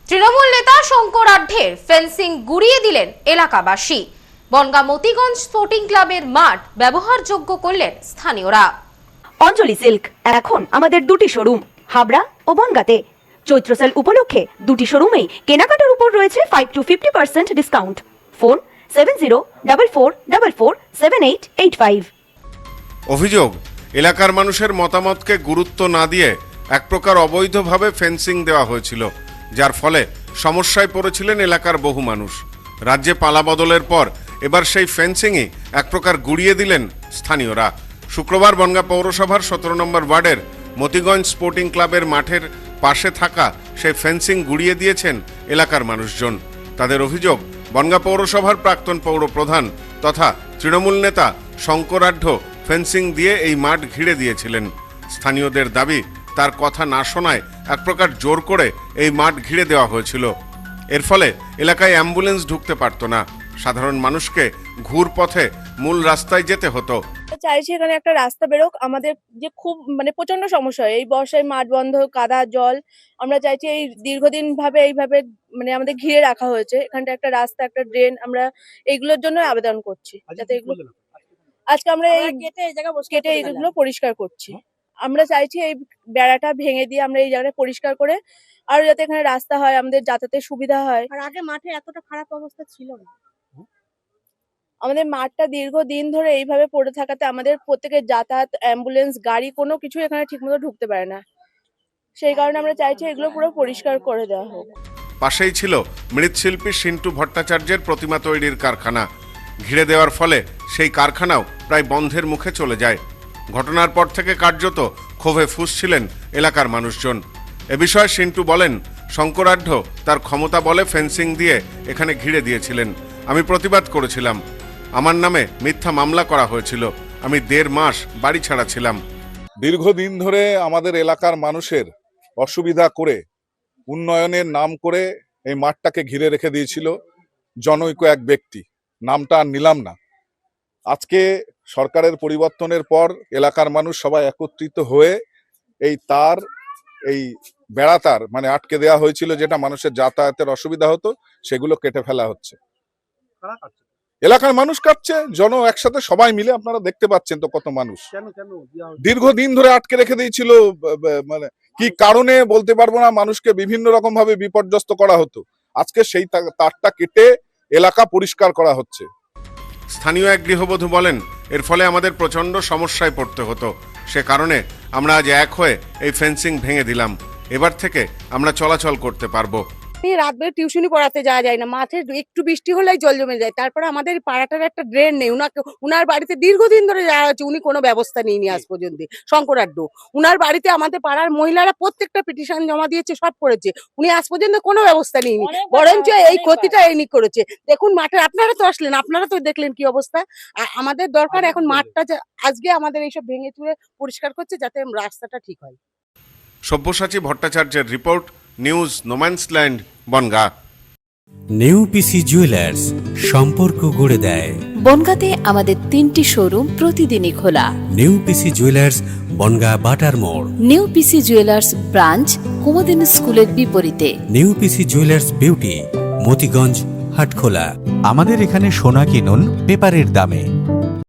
তৃণমূল নেতা শঙ্কর আঢ্যের ফেন্সিং গুড়িয়ে দিলেন এলাকাবাসী। বনগাঁ মতিগঞ্জ স্পোর্টিং ক্লাবের মাঠ ব্যবহারযোগ্য করলেন স্থানীয়রা। অঞ্জলি সিল্ক এখন আমাদের দুটি শোরুম হাবড়া ও বনগাঁতে। চৈত্র সেল উপলক্ষে দুটি শোরুমেই কেনাকাটার উপর রয়েছে 5 to 50% ডিসকাউন্ট। ফোন 7044447885। অভিযোগ, এলাকার মানুষের মতামতকে গুরুত্ব না দিয়ে এক প্রকার অবৈধভাবে ফেন্সিং দেওয়া হয়েছিল, যার ফলে সমস্যায় পড়েছিলেন এলাকার বহু মানুষ। রাজ্যে পালা বদলের পর এবার সেই ফেন্সিংই এক প্রকার গুড়িয়ে দিলেন স্থানীয়রা। শুক্রবার বনগাঁ পৌরসভার 17 নম্বর ওয়ার্ডের মতিগঞ্জ স্পোর্টিং ক্লাবের মাঠের পাশে থাকা সেই ফেন্সিং গুড়িয়ে দিয়েছেন এলাকার মানুষজন। তাদের অভিযোগ, বনগাঁ পৌরসভার প্রাক্তন পৌর প্রধান তথা তৃণমূল নেতা শঙ্কর আঢ্য ফেন্সিং দিয়ে এই মাঠ ঘিরে দিয়েছিলেন। স্থানীয়দের দাবি, তার কথা না শোনায় এক প্রকার জোর করে এই মাঠ ঘিরে দেওয়া হয়েছিল। এর ফলে এলাকায় অ্যাম্বুলেন্স ঢুকতে পারত না, সাধারণ মানুষকে ঘুর পথে মূল রাস্তায় যেতে হতো। চাইছি এখানে একটা রাস্তা বেরোক, আমাদের যে খুব প্রচন্ড সমস্যা হয় এই বর্ষায়, মাঠ বন্ধ, কাদা জল। আমরা চাইছি এই দীর্ঘদিন ভাবে এইভাবে আমাদের ঘিরে রাখা হয়েছে, এখানটা একটা রাস্তা, একটা ড্রেন, আমরা এইগুলোর জন্য আবেদন করছি যাতে এগুলো আজকে আমরা এই কেটে এইগুলো পরিষ্কার করছি। আমরা চাইছি এই বেড়াটা ভেঙে দিয়ে আমরা এই জায়গাটা পরিষ্কার করে আর যাতে এখানে রাস্তা হয়, আমাদের যাতায়াতের সুবিধা হয়। আর আগে মাঠে এতটা খারাপ অবস্থা ছিল না। আমাদের মাঠটা দীর্ঘদিন ধরে এইভাবে পড়ে থাকাতে আমাদের প্রত্যেকের যাতায়াত, অ্যাম্বুলেন্স, গাড়ি কোনো কিছু এখানে ঠিকমতো ঢুকতে পারে না। সেই কারণে আমরা চাইছি এগুলো পুরো পরিষ্কার করে দেওয়া হোক। পাশেই ছিল মৃৎশিল্পী সিন্টু ভট্টাচার্যের প্রতিমা তৈরির কারখানা। ঘিরে দেওয়ার ফলে সেই কারখানাও প্রায় বন্ধের মুখে চলে যায়। ঘটনার পর থেকে কার্যত ক্ষোভে ফুঁসছিলেন এলাকার মানুষজন। এ বিষয়ে সিন্টু বলেন, শঙ্কর আঢ্য তার ক্ষমতা বলে ফেন্সিং দিয়ে এখানে ঘিরে দিয়েছিলেন। আমি প্রতিবাদ করেছিলাম, আমার নামে মিথ্যা মামলা করা হয়েছিল, আমি 1.5 মাস বাড়ি ছাড়া ছিলাম। দীর্ঘদিন ধরে আমাদের এলাকার মানুষের অসুবিধা করে উন্নয়নের নাম করে এই মাঠটাকে ঘিরে রেখে দিয়েছিল জনৈক এক ব্যক্তি, নামটা আর নিলাম না। আজকে সরকারের পরিবর্তনের পর এলাকার মানুষ সবাই একত্রিত হয়ে এই বেড়াতার আটকে দেওয়া হয়েছিল, যেটা মানুষের যাতায়াতের অসুবিধা হতো, সেগুলো কেটে ফেলা হচ্ছে। এলাকার মানুষ কাটছে, একসাথে সবাই মিলে। আপনারা দেখতে পাচ্ছেন তো কত মানুষ দীর্ঘদিন ধরে আটকে রেখে দিয়েছিল। কি কারণে বলতে পারবো না, মানুষকে বিভিন্ন রকম ভাবে বিপর্যস্ত করা হতো। আজকে সেই তারটা কেটে এলাকা পরিষ্কার করা হচ্ছে। স্থানীয় এক গৃহবধূ বলেন, এর ফলে আমাদের প্রচন্ড সমস্যায় পড়তে হতো, সে কারণে আমরা আজ এক হয়ে এই ফেন্সিং ভেঙে দিলাম। এবার থেকে আমরা চলাচল করতে পারবো। রাত বেলা টিউশনি পড়াতে যাওয়া যায় না, মাঠে একটু বৃষ্টি হলেই জল জমে যায়। তারপরে আমাদের পাড়াটার একটা ড্রেন নেই, উনার বাড়িতে দীর্ঘদিন ধরে যাওয়া হচ্ছে, উনি কোনো ব্যবস্থা নেয়নি আজ পর্যন্ত। শঙ্কর আঢ্য উনার বাড়িতে আমাদের পাড়ার মহিলারা প্রত্যেকটা পিটিশন জমা দিয়েছে, সব করেছে, উনি আজ পর্যন্ত কোনো ব্যবস্থা নেয়নি, বরঞ্চ এই ক্ষতিটা এনি করেছে। দেখুন মাঠে, আপনারা তো আসলেন, আপনারা তো দেখলেন কি অবস্থা। আমাদের দরকার এখন মাঠটা আজকে আমাদের এইসব ভেঙে চুরে পরিষ্কার করছে যাতে রাস্তাটা ঠিক হয়। সব্যসাচী ভট্টাচার্যের রিপোর্ট, নিউজ নোম্যান্সল্যান্ড, বনগাঁ। নেউপিসি জুয়েলার্স, সম্পর্ক গড়ে দেয়। বনগাঁতে আমাদের 3টি শোরুম প্রতিদিনই খোলা। নেউপিসি জুয়েলার্স, বনগাঁ বাটার মোড়। নেউপিসি জুয়েলার্স ব্রাঞ্চ কুমুদিনী স্কুলের বিপরীতে। নেউপিসি জুয়েলার্স বিউটি, মতিগঞ্জ, হাটখোলা। আমাদের এখানে সোনা কিনুন পেপারের দামে।